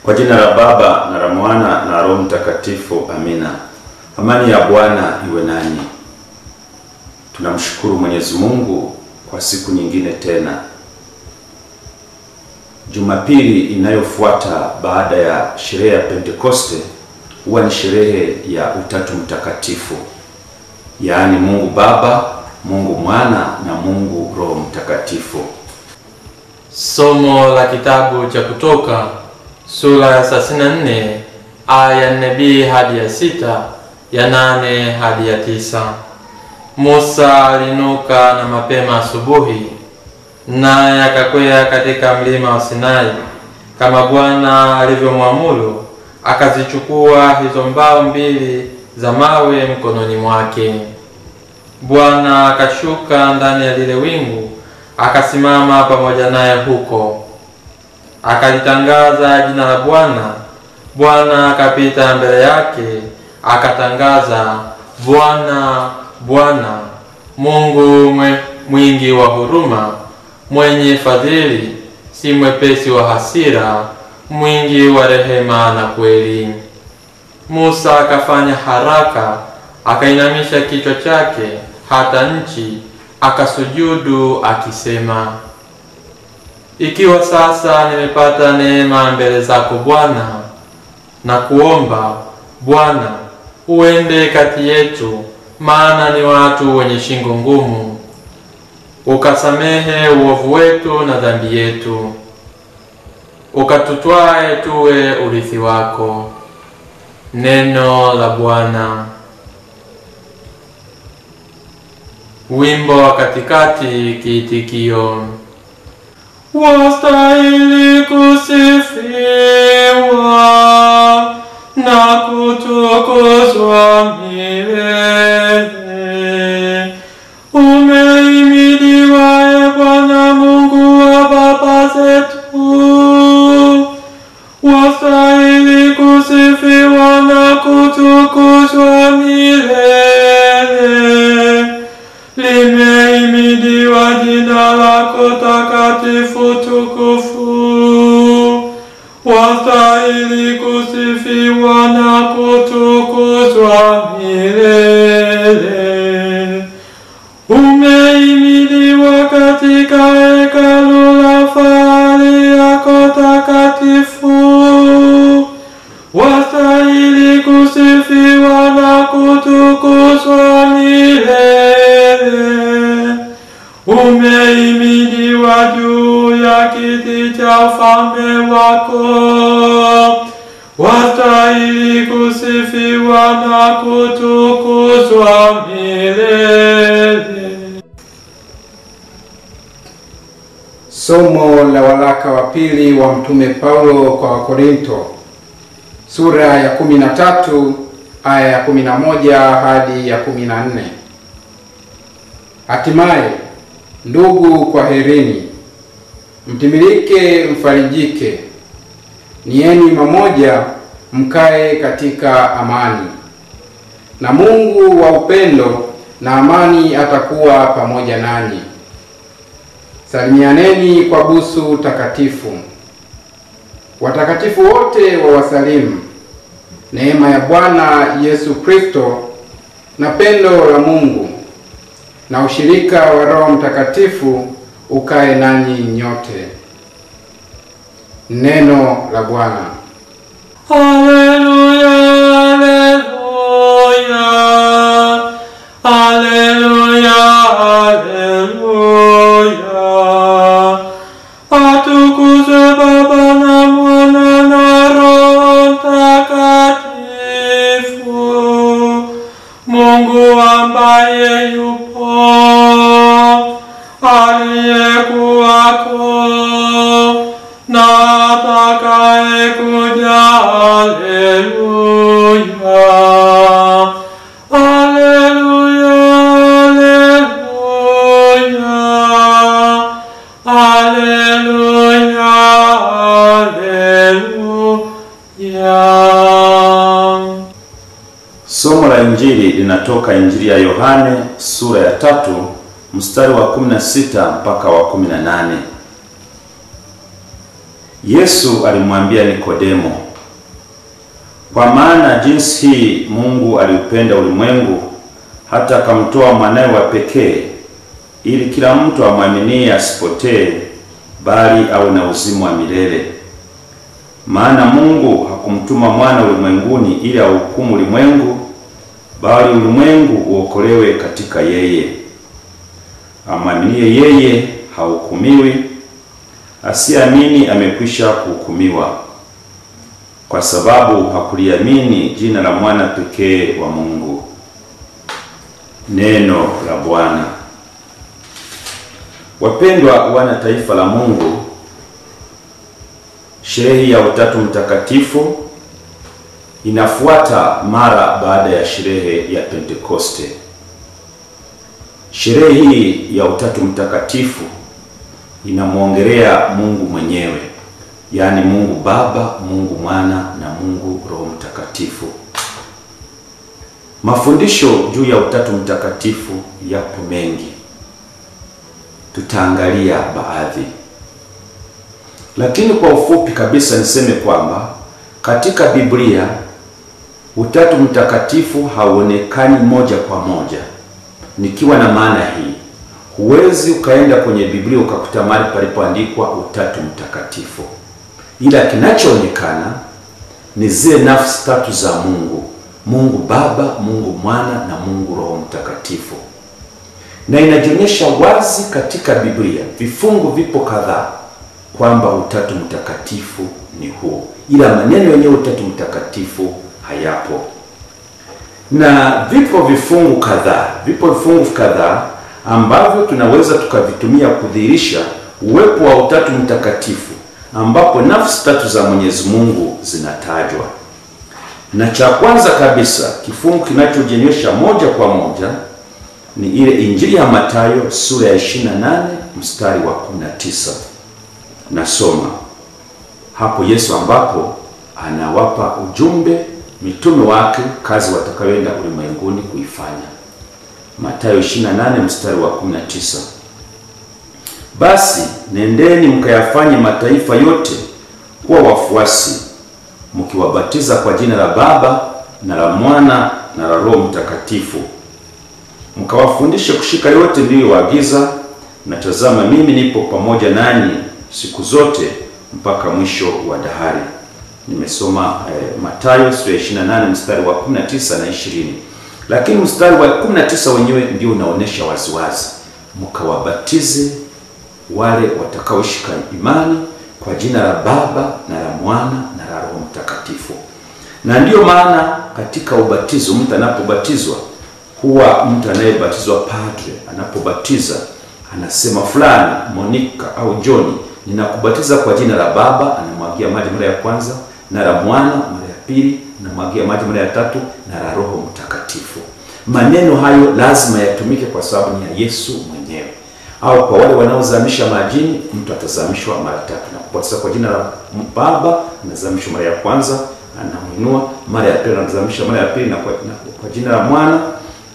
Kwa jina la Baba na la Mwana na Roho Mtakatifu, amina. Amani ya Bwana iwe nanyi. Tunamshukuru Mwenyezi Mungu kwa siku nyingine tena. Jumapili inayofuata baada ya sherehe ya Pentekoste huwa ni sherehe ya Utatu Mtakatifu, yaani Mungu Baba, Mungu Mwana na Mungu Roho Mtakatifu. Somo la kitabu cha Kutoka sura ya 34 aya ya 4b hadi ya 6, ya 8 hadi ya 9. Musa aliinuka na mapema asubuhi, naye akakwea katika mlima wa Sinai kama Bwana alivyomwamuru, akazichukua hizo mbao mbili za mawe mkononi mwake. Bwana akashuka ndani ya lile wingu, akasimama pamoja naye huko. Akalitangaza jina la Bwana. Bwana akapita mbele yake, akatangaza, Bwana, Bwana, Mungu mwingi wa huruma, mwenye fadhili, si mwepesi wa hasira, mwingi wa rehema na kweli. Musa akafanya haraka, akainamisha kichwa chake hata nchi, akasujudu akisema, ikiwa sasa nimepata neema mbele zako Bwana, na kuomba Bwana uende kati yetu, maana ni watu wenye shingo ngumu. Ukasamehe uovu wetu na dhambi yetu, ukatutwae tuwe urithi wako. Neno la Bwana. Wimbo wa katikati, kiitikio: wastahili kusifiwa na kutukuzwa milele. Umehimidiwa e Bwana Mungu wa baba zetu, wastahili kusifiwa na kutukuzwa milele. Limehimidiwa jina lako takatifu tukufu, wastahili kusifiwa na kutukuzwa milele. Umehimidiwa katika hekalu la fahari yako takatifu, wastahili kusifiwa na kutukuzwa milele. Umehimidiwa juu ya kiti cha ufalme wako, wastahili kusifiwa na kutukuzwa milele. Somo la waraka wa pili wa Mtume Paulo kwa Wakorinto, sura ya 13 aya ya 11 hadi ya 14. Hatimaye ndugu, kwaherini, mtimilike, mfarijike, nieni mamoja, mkae katika amani. Na Mungu wa upendo na amani atakuwa pamoja nanyi. Salimianeni kwa busu takatifu. Watakatifu wote wawasalimu. Neema ya Bwana Yesu Kristo na pendo la Mungu na ushirika wa Roho Mtakatifu ukae nanyi nyote. Neno la Bwana. Haleluya, haleluya, haleluya, haleluya. Atukuzwe Baba na Mwana na Roho Mtakatifu. Mungu ambaye yupo, aliyekuwako na atakaye kuja. Haleluya, haleluya, haleluya, haleluya, haleluya. Somo la Injili linatoka Injili ya Yohane sura ya 3 mstari wa 16 mpaka wa 18. Yesu alimwambia Nikodemo, kwa maana jinsi hii Mungu aliupenda ulimwengu hata akamtoa mwanawe wa pekee, ili kila mtu amwaminie asipotee, bali awe na uzima wa milele. Maana Mungu hakumtuma mwana ulimwenguni ili auhukumu ulimwengu, bali ulimwengu uokolewe katika yeye. Amwaminie yeye hahukumiwi, asiamini amekwisha kuhukumiwa, kwa sababu hakuliamini jina la mwana pekee wa Mungu. Neno la Bwana. Wapendwa wana taifa la Mungu, sherehe ya Utatu Mtakatifu inafuata mara baada ya sherehe ya Pentekoste. Sherehe hii ya Utatu Mtakatifu inamwongelea Mungu mwenyewe, yaani Mungu Baba, Mungu Mwana na Mungu Roho Mtakatifu. Mafundisho juu ya Utatu Mtakatifu yapo mengi. Tutaangalia baadhi. Lakini kwa ufupi kabisa niseme kwamba katika Biblia Utatu Mtakatifu hauonekani moja kwa moja. Nikiwa na maana hii, huwezi ukaenda kwenye Biblia ukakuta mahali palipoandikwa Utatu Mtakatifu. Ila kinachoonekana ni zile nafsi tatu za Mungu: Mungu Baba, Mungu Mwana na Mungu Roho Mtakatifu. Na inajionyesha wazi katika Biblia, vifungu vipo kadhaa kwamba Utatu Mtakatifu ni huu, ila maneno yenyewe Utatu Mtakatifu hayapo. Na vipo vifungu kadhaa ambavyo tunaweza tukavitumia kudhihirisha uwepo wa Utatu Mtakatifu, ambapo nafsi tatu za Mwenyezi Mungu zinatajwa. Na cha kwanza kabisa, kifungu kinachojionyesha moja kwa moja ni ile Injili ya Mathayo sura ya 28 mstari wa 19. Nasoma hapo Yesu ambapo anawapa ujumbe mitume wake, kazi watakayoenda ulimwenguni kuifanya. Mathayo 28 mstari wa 19. Basi nendeni mkayafanye mataifa yote kuwa wafuasi, mkiwabatiza kwa jina la Baba na la Mwana na la Roho Mtakatifu, mkawafundishe kushika yote niliyoagiza, na tazama mimi nipo pamoja nanyi siku zote mpaka mwisho wa dahari. Nimesoma Mathayo sura ya 28 mstari wa 19 na 20. Lakini mstari wa 19 wenyewe ndio unaonesha waziwazi, mkawabatize wale watakaoshika imani kwa jina la Baba na la Mwana na la Roho Mtakatifu. Na ndiyo maana katika ubatizo, mtu anapobatizwa, huwa mtu anayebatizwa, padre anapobatiza, anasema fulani, Monica au Johnny, ninakubatiza kwa jina la Baba, anamwagia maji mara ya kwanza, na la Mwana mara ya pili, anamwagia maji mara ya tatu, na la Roho Mtakatifu. Maneno hayo lazima yatumike kwa sababu ni ya Yesu mwenyewe. Au kwa wale wanaozamisha majini, mtu atazamishwa mara tatu. Na kubatiza kwa jina la Baba, anazamishwa mara ya kwanza, anamuinua, mara ya pili anamzamisha mara ya pili na kwa jina la Mwana,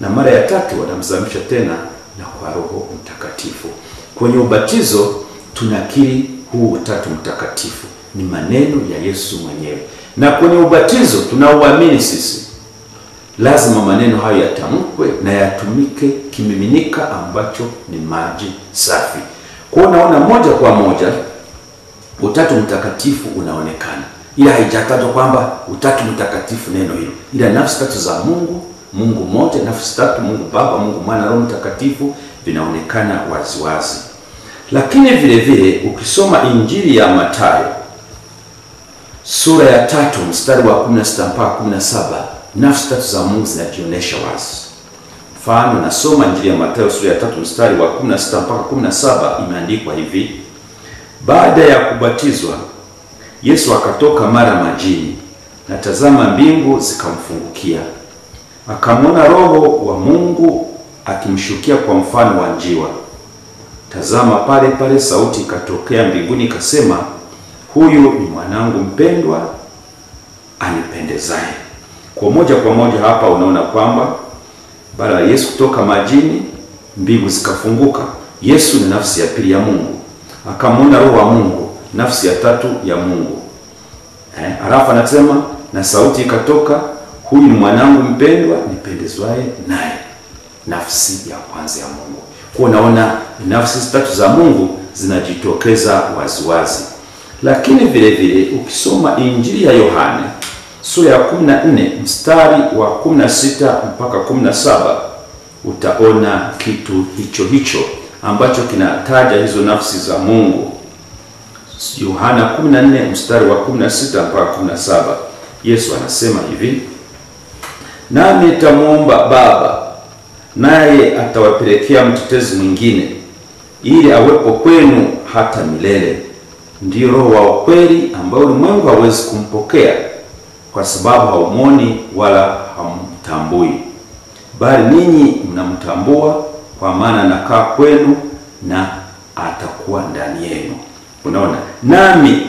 na mara ya tatu anamzamisha tena na kwa Roho Mtakatifu. Kwenye ubatizo tunakiri huu Utatu Mtakatifu, ni maneno ya Yesu mwenyewe. Na kwenye ubatizo tunauamini sisi, lazima maneno hayo yatamkwe na yatumike kimiminika ambacho ni maji safi. Kwa unaona moja kwa moja Utatu Mtakatifu unaonekana, ila haijatajwa kwamba Utatu Mtakatifu neno hilo, ila nafsi tatu za Mungu, Mungu mmoja, nafsi tatu, Mungu Baba, Mungu Mwana, Roho Mtakatifu, vinaonekana waziwazi. Lakini vile vile ukisoma Injili ya Mathayo sura ya 3 mstari wa 16 mpaka 17, nafsi tatu za Mungu zinajionyesha wazi. Mfano, nasoma Injili ya Mathayo sura ya 3 mstari wa 16 mpaka 17, imeandikwa hivi: baada ya kubatizwa Yesu akatoka mara majini, na tazama mbingu zikamfungukia. Akamwona Roho wa Mungu akimshukia kwa mfano wa njiwa. Tazama pale pale sauti ikatokea mbinguni ikasema, huyu ni mwanangu mpendwa anipendezaye. Kwa moja hapa unaona kwamba baada ya Yesu kutoka majini, mbingu zikafunguka. Yesu ni nafsi ya pili ya Mungu. Akamwona Roho wa Mungu nafsi ya tatu ya Mungu. Alafu anasema na sauti ikatoka, huyu ni mwanangu mpendwa nipendezwaye naye, nafsi ya kwanza ya Mungu. Kwa unaona nafsi tatu za Mungu zinajitokeza waziwazi. Lakini vile vile ukisoma Injili ya Yohane sura ya 14 mstari wa 16 mpaka 17 utaona kitu hicho ambacho kinataja hizo nafsi za Mungu. Yohana 14 mstari wa 16 mpaka 17, Yesu anasema hivi: nami nitamuomba Baba, naye atawapelekea mtetezi mwingine, ili awepo kwenu hata milele, ndiyo Roho wa ukweli, ambaye ulimwengu hawezi kumpokea kwa sababu haumwoni wala hamtambui, bali ninyi mnamtambua, kwa maana anakaa kwenu na atakuwa ndani yenu. Unaona, nami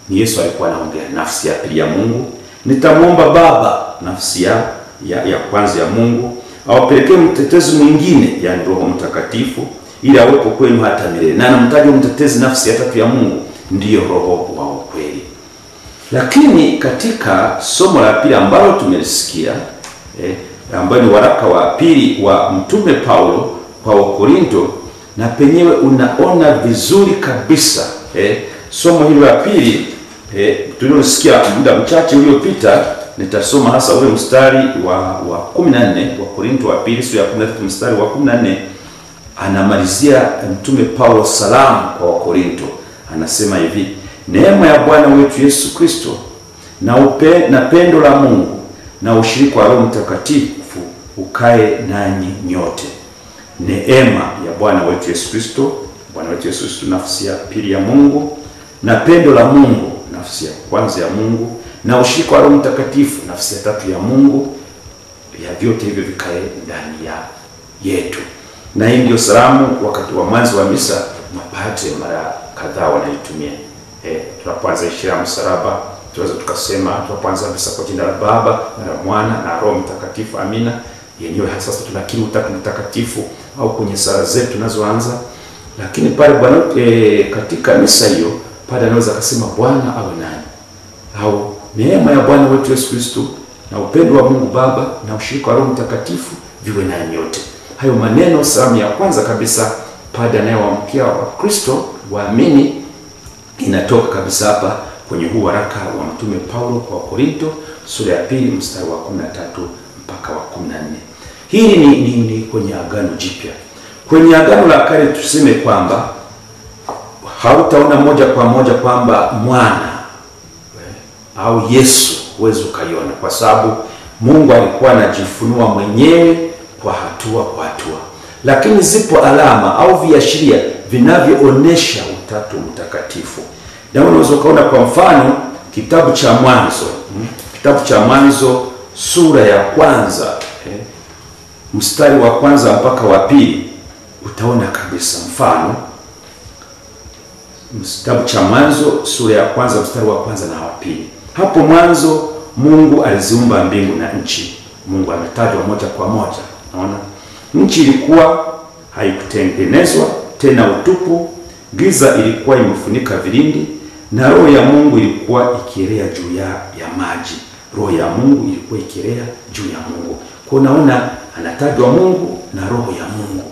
ni Yesu alikuwa anaongea nafsi ya pili ya Mungu. Nitamuomba Baba, nafsi ya kwanza ya Mungu, awapelekee mtetezi mwingine, yani Roho Mtakatifu, ili awepo kwenu hata milele. Na anamtaja mtetezi, nafsi ya tatu ya Mungu, ndiyo Roho wa ukweli. Lakini katika somo la pili ambalo tumelisikia, ambayo ni waraka wa pili wa Mtume Paulo kwa Wakorinto, na penyewe unaona vizuri kabisa somo hilo la pili tulilosikia muda mchache uliopita. Nitasoma hasa ule mstari wa 14 wa Korinto wa pili sura ya 13 mstari wa 14. Anamalizia Mtume Paulo salamu kwa Wakorinto, anasema hivi: neema ya Bwana wetu Yesu Kristo na pendo la Mungu na ushirika wa Roho Mtakatifu ukae nanyi nyote. Neema ya Bwana wetu Yesu Kristo, nafsi ya pili ya Mungu, na pendo la Mungu, nafsi ya kwanza ya Mungu, na ushirika wa Roho Mtakatifu, nafsi ya tatu ya Mungu, ya vyote hivyo vikae ndani yetu. Na hii ndio salamu wakati wa mwanzo wa misa mapadre mara kadhaa wanaitumia. Tunapoanza ishara ya msalaba tunaweza tukasema, tunapoanza misa kwa jina la Baba na la Mwana na Roho Mtakatifu, amina. Yenyewe sasa tunakiri Utatu Mtakatifu, au kwenye sala zetu tunazoanza. Lakini pale Bwana katika misa hiyo pale anaweza kusema Bwana awe nani, au neema ya Bwana wetu Yesu Kristo na upendo wa Mungu Baba na ushirika wa Roho Mtakatifu viwe nanyi nyote. Hayo maneno, salamu ya kwanza kabisa pale anayewaamkia wa Kristo waamini, inatoka kabisa hapa kwenye huu waraka wa Mtume Paulo kwa Korinto sura ya pili mstari wa 13 mpaka wa 14. Hii ni kwenye Agano Jipya. Kwenye Agano la Kale tuseme kwamba hautaona moja kwa moja kwamba mwana au Yesu huwezi ukaiona, kwa sababu Mungu alikuwa anajifunua mwenyewe kwa hatua kwa hatua. Lakini zipo alama au viashiria vinavyoonesha Utatu Mtakatifu. Na unaweza kuona kwa mfano kitabu cha Mwanzo sura ya kwanza mstari wa kwanza mpaka wa pili, utaona kabisa mfano. Kitabu cha Mwanzo sura ya kwanza mstari wa kwanza na wa pili. Hapo mwanzo Mungu aliziumba mbingu na nchi. Mungu ametajwa moja kwa moja. Unaona? Nchi ilikuwa haikutengenezwa tena, utupu, giza ilikuwa imefunika vilindi, na roho ya Mungu ilikuwa ikielea juu ya maji. Roho ya Mungu ilikuwa ikielea juu ya Mungu. Kwa unaona anatajwa Mungu na roho ya Mungu.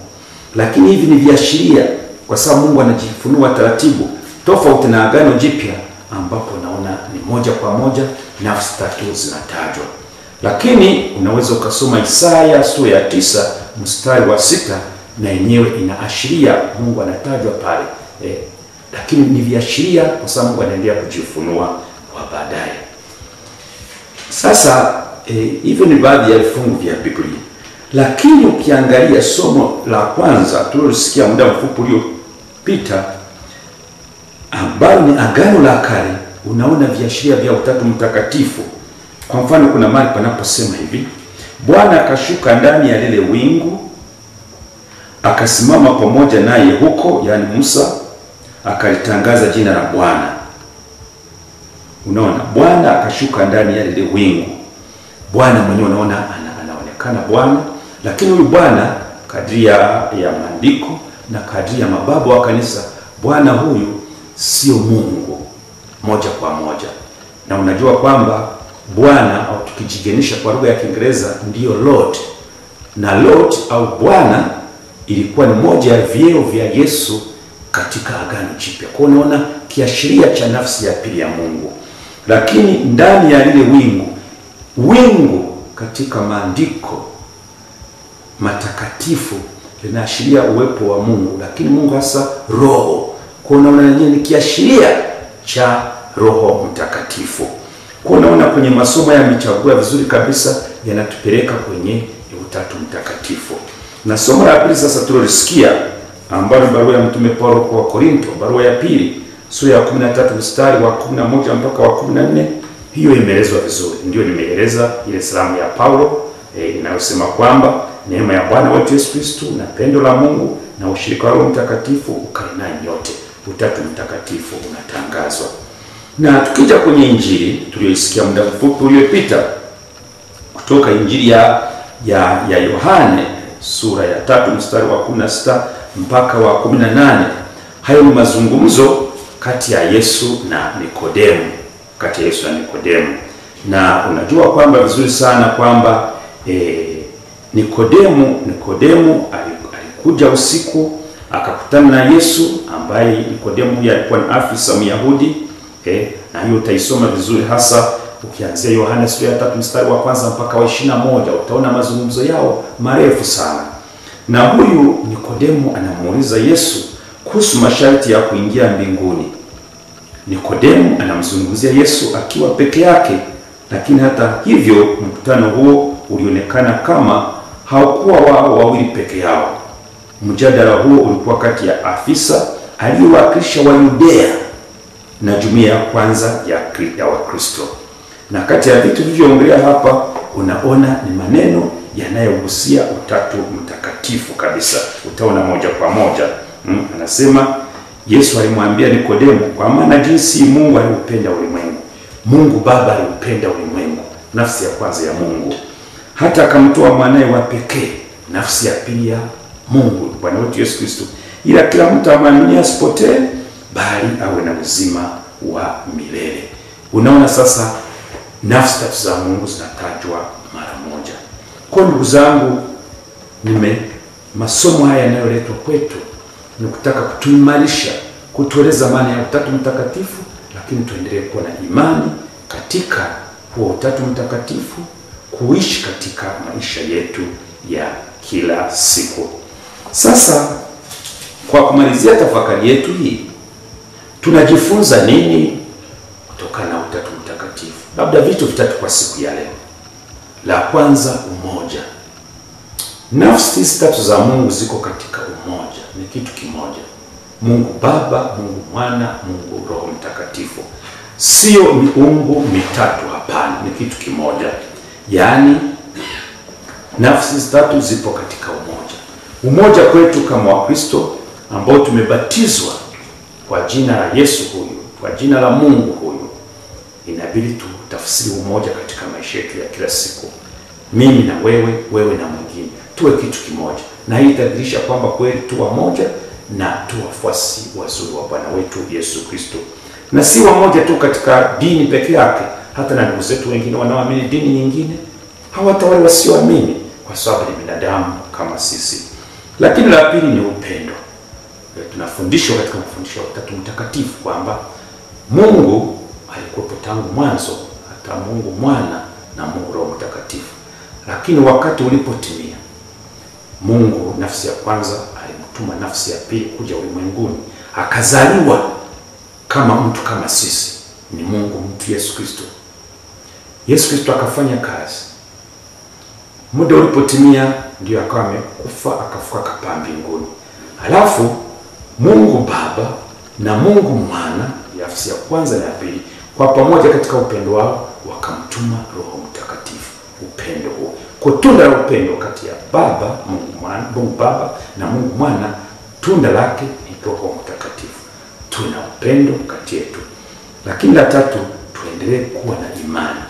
Lakini hivi ni viashiria, kwa sababu Mungu anajifunua taratibu, tofauti na Agano Jipya ambapo naona ni moja kwa moja nafsi tatu zinatajwa. Lakini unaweza ukasoma Isaya sura ya 9 mstari wa 6, na yenyewe inaashiria Mungu anatajwa pale. Lakini ni viashiria kwa sababu Mungu anaendelea kujifunua kwa baadaye. Sasa hivyo ni baadhi ya vifungu vya Biblia. Lakini ukiangalia somo la kwanza tulilosikia muda mfupi uliopita, ambalo ni Agano la Kale, unaona viashiria vya Utatu Mtakatifu. Kwa mfano kuna mahali panaposema hivi: Bwana akashuka ndani ya lile wingu, akasimama pamoja naye huko, yani Musa, akalitangaza jina la Bwana. Unaona, Bwana akashuka ndani ya lile wingu. Bwana mwenyewe unaona anaonekana Bwana, lakini huyu Bwana kadri ya maandiko na kadri ya mababu wa kanisa, Bwana huyu sio Mungu moja kwa moja. Na unajua kwamba Bwana, au tukijigenisha kwa lugha ya Kiingereza, ndiyo Lord, na Lord au Bwana ilikuwa ni moja ya vyeo vya Yesu katika Agano Jipya. Kwa unaona kiashiria cha nafsi ya pili ya Mungu. Lakini ndani ya lile wingu katika maandiko matakatifu linaashiria uwepo wa Mungu, lakini Mungu hasa Roho. Kwa unaona ni kiashiria cha Roho Mtakatifu. Kwa unaona kwenye masomo yamechagua vizuri kabisa, yanatupeleka kwenye Utatu Mtakatifu. Na somo la pili sasa tulilosikia, ambalo barua ya Mtume Paulo kwa Korinto, barua ya pili sura ya 13 mstari wa 11 mpaka wa 14, hiyo imeelezwa vizuri. Ndio nimeeleza ile salamu ya Paulo inayosema kwamba neema ya Bwana wetu Yesu Kristo na pendo la Mungu na ushirika wa Roho Mtakatifu ukae nanyi nyote. Utatu Mtakatifu unatangazwa. Na tukija kwenye Injili tuliyoisikia muda mfupi uliopita, kutoka Injili ya Yohane sura ya 3 mstari wa 16 mpaka wa 18, hayo ni mazungumzo kati ya Yesu na Nikodemu, Na unajua kwamba vizuri sana kwamba Nikodemu alikuja usiku akakutana na Yesu, ambaye Nikodemu alikuwa ni afisa Myahudi. Na hiyo utaisoma vizuri hasa ukianzia Yohana sura ya 3 mstari wa 1 mpaka wa 21, utaona mazungumzo yao marefu sana. Na huyu Nikodemu anamuuliza Yesu kuhusu masharti ya kuingia mbinguni. Nikodemu anamzungumzia Yesu akiwa peke yake, lakini hata hivyo mkutano huo ulionekana kama haukuwa wao wawili peke yao. Mjadala huo ulikuwa kati ya afisa aliyewakilisha wa Yudea na jumuiya ya kwanza ya Wakristo. Na kati ya vitu vilivyoongelea hapa, unaona ni maneno yanayohusia Utatu Mtakatifu kabisa. Utaona moja kwa moja. Anasema Yesu alimwambia Nikodemu, kwa maana jinsi Mungu aliupenda ulimwengu, Mungu Baba aliupenda ulimwengu, nafsi ya kwanza ya Mungu, hata akamtoa mwanae wa pekee, nafsi ya pili ya Mungu, Bwana wetu Yesu Kristo, ila kila mtu amwaminie asipotee, bali awe na uzima wa milele. Unaona sasa nafsi tatu za Mungu zinatajwa mara moja. Kwa ndugu zangu, masomo haya yanayoletwa kwetu ni kutaka kutuimarisha, kutueleza maana ya Utatu Mtakatifu, lakini tuendelee kuwa na imani katika huo Utatu Mtakatifu, kuishi katika maisha yetu ya kila siku. Sasa kwa kumalizia tafakari yetu hii, tunajifunza nini kutokana na Utatu Mtakatifu? Labda vitu vitatu kwa siku ya leo. La kwanza, umoja. Nafsi hizi tatu za Mungu ziko katika umoja, ni kitu kimoja. Mungu Baba, Mungu Mwana, Mungu Roho Mtakatifu. Sio miungu mitatu, hapana, ni kitu kimoja. Yaani nafsi hizi tatu zipo katika umoja. Umoja kwetu kama Wakristo ambao tumebatizwa kwa jina la Yesu huyu, kwa jina la Mungu huyu, inabidi tutafsiri umoja katika maisha yetu ya kila siku. Mimi na wewe, wewe na mwingine, tuwe kitu kimoja. Na hii itadhihirisha kwamba kweli tu wamoja na tu wafuasi wazuri wa Bwana wetu Yesu Kristo. Na si wamoja tu katika dini peke yake, hata na ndugu zetu wengine wanaoamini dini nyingine, hata wale wasioamini, kwa sababu ni binadamu kama sisi. Lakini la pili ni upendo. Tunafundishwa katika mafundisho ya Utatu Mtakatifu kwamba Mungu alikuwepo tangu mwanzo, hata Mungu Mwana na Mungu Roho Mtakatifu. Lakini wakati ulipotimia, Mungu nafsi ya kwanza alimtuma nafsi ya pili kuja ulimwenguni, akazaliwa kama mtu kama sisi, ni Mungu mtu Yesu Kristo. Yesu Kristo akafanya kazi. Muda ulipotimia ndio akawa amekufa, akafuka, akapaa mbinguni. Halafu Mungu Baba na Mungu Mwana, nafsi ya kwanza na ya pili, kwa pamoja katika upendo wao wakamtuma Roho Mtakatifu. Upendo huo, kwa tunda la upendo kati ya Baba, Mungu Baba na Mungu Mwana, tunda lake ni Roho Mtakatifu. Tuna upendo kati yetu. Lakini la tatu, tuendelee kuwa na imani.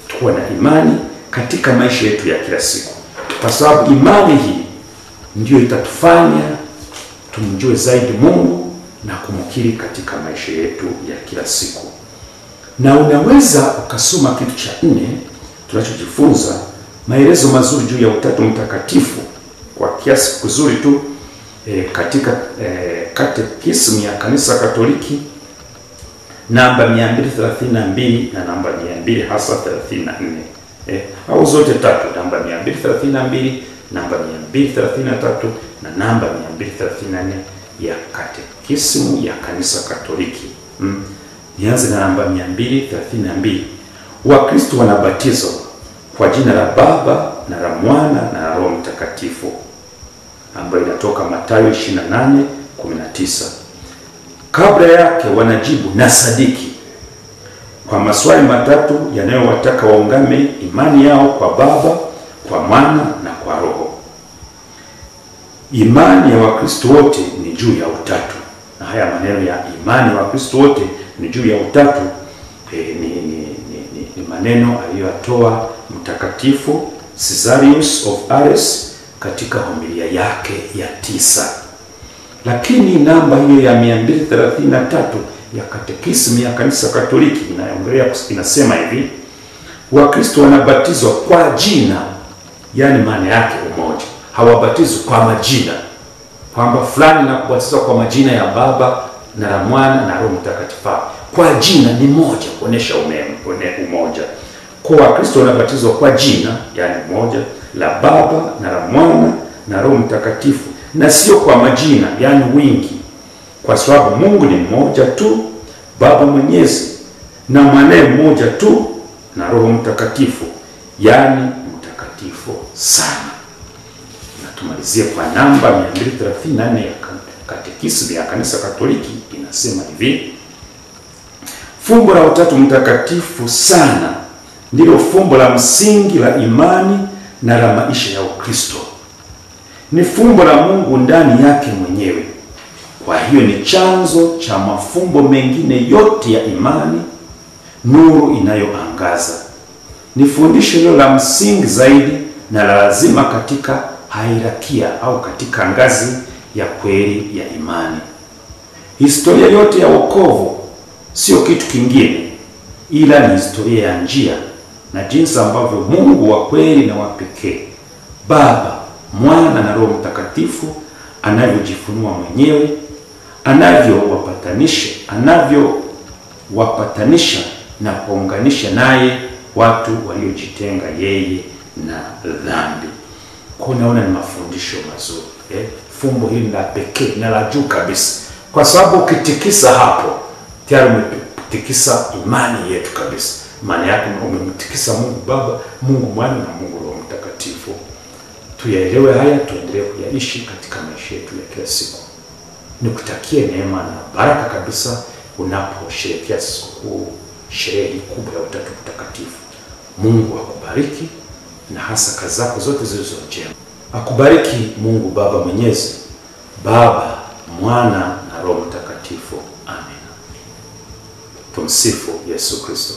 Tuwe na imani katika maisha yetu ya kila siku, kwa sababu imani hii ndio itatufanya tumjue zaidi Mungu na kumkiri katika maisha yetu ya kila siku. Na unaweza ukasoma kitu cha 4 tunachojifunza, maelezo mazuri juu ya Utatu Mtakatifu kwa kiasi kuzuri tu katika Katekisimu ya Kanisa Katoliki namba 232 na namba 200 hasa 34, au zote tatu, namba 232, namba 233 na namba 234 ya Katekisimu ya Kanisa Katoliki. Nianze na namba 232. Wakristo wanabatizwa kwa jina la Baba na la Mwana na la Roho Mtakatifu, ambayo inatoka Mathayo 28:19. Kabla yake wanajibu na sadiki kwa maswali matatu yanayowataka waungame imani yao kwa Baba, kwa Mwana na kwa Roho. Imani ya Wakristo wote ni juu ya Utatu. Na haya maneno ya imani ya Wakristo wote ni juu ya Utatu ni maneno aliyotoa Mtakatifu Caesarius of Ars katika homilia yake ya 9. Lakini namba hiyo ya 233 ya Katekisimu ya Kanisa Katoliki inaongelea, inasema hivi: Wakristo wanabatizwa kwa jina, yani maana yake umoja. Hawabatizwi kwa majina, kwamba fulani na kubatizwa kwa majina ya Baba na la Mwana na Roho Mtakatifu. Kwa jina ni moja, kuonesha umoja. Kwa Wakristo wanabatizwa kwa jina, yani moja, la Baba na la Mwana na Roho Mtakatifu, na sio kwa majina, yani wingi, kwa sababu Mungu ni mmoja tu, Baba Mwenyezi, na Mwanae mmoja tu, na Roho Mtakatifu, yani mtakatifu sana. Na tumalizie kwa namba 234 ya Katekisimu ya Kanisa Katoliki, inasema hivi: fumbo la Utatu Mtakatifu sana ndilo fumbo la msingi la imani na la maisha ya Ukristo. Ni fumbo la Mungu ndani yake mwenyewe. Kwa hiyo ni chanzo cha mafumbo mengine yote ya imani, nuru inayoangaza. Ni fundisho hilo la msingi zaidi na la lazima katika hierarkia au katika ngazi ya kweli ya imani. Historia yote ya wokovu sio kitu kingine ila ni historia ya njia na jinsi ambavyo Mungu wa kweli na wa pekee, Baba, Mwana na Roho Mtakatifu anavyojifunua mwenyewe, anavyowapatanisha na kuunganisha naye watu waliojitenga yeye na dhambi. Kwa naona ni mafundisho mazuri. Fumbo hili la pekee na la juu kabisa, kwa sababu ukitikisa hapo tayari umetikisa imani yetu kabisa. Maana yake umemtikisa Mungu Baba, Mungu Mwana na Mungu Roho Mtakatifu. Tuyaelewe haya, tuendelee kuyaishi katika maisha yetu ya kila siku. Nikutakie neema na baraka kabisa unaposherehekea sikukuu, sherehe kubwa ya Utatu Mtakatifu. Mungu akubariki na hasa kazi zako zote zilizo njema. Akubariki Mungu Baba Mwenyezi, Baba, Mwana na Roho Mtakatifu. Amen. Tumsifu Yesu Kristo.